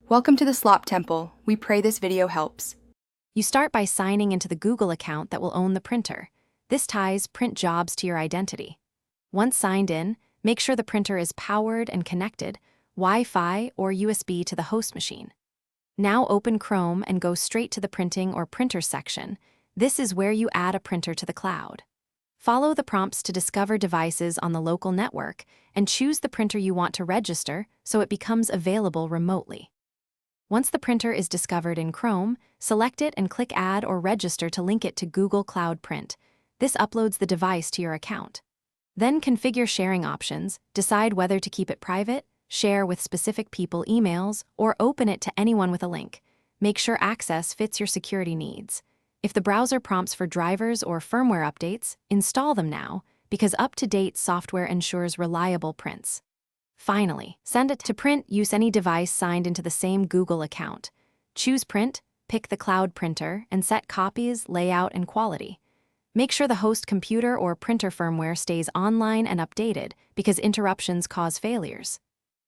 Welcome to the Slop Temple. We pray this video helps. You start by signing into the Google account that will own the printer. This ties print jobs to your identity. Once signed in, make sure the printer is powered and connected, Wi-Fi or USB to the host machine. Now open Chrome and go straight to the printing or printer section. This is where you add a printer to the cloud. Follow the prompts to discover devices on the local network and choose the printer you want to register so it becomes available remotely. Once the printer is discovered in Chrome, select it and click Add or Register to link it to Google Cloud Print. This uploads the device to your account. Then configure sharing options, decide whether to keep it private, share with specific people emails, or open it to anyone with a link. Make sure access fits your security needs. If the browser prompts for drivers or firmware updates, install them now, because up-to-date software ensures reliable prints. Finally, send it to print. Use any device signed into the same Google account. Choose Print, pick the cloud printer, and set copies, layout, and quality. Make sure the host computer or printer firmware stays online and updated because interruptions cause failures.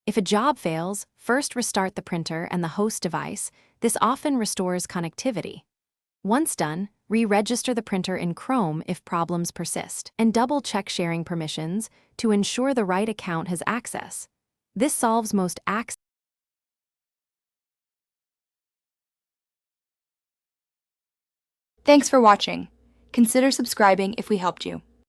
If a job fails, first restart the printer and the host device. This often restores connectivity. Once done, re-register the printer in Chrome if problems persist, and double-check sharing permissions to ensure the right account has access. This solves most access. Thanks for watching. Consider subscribing if we helped you.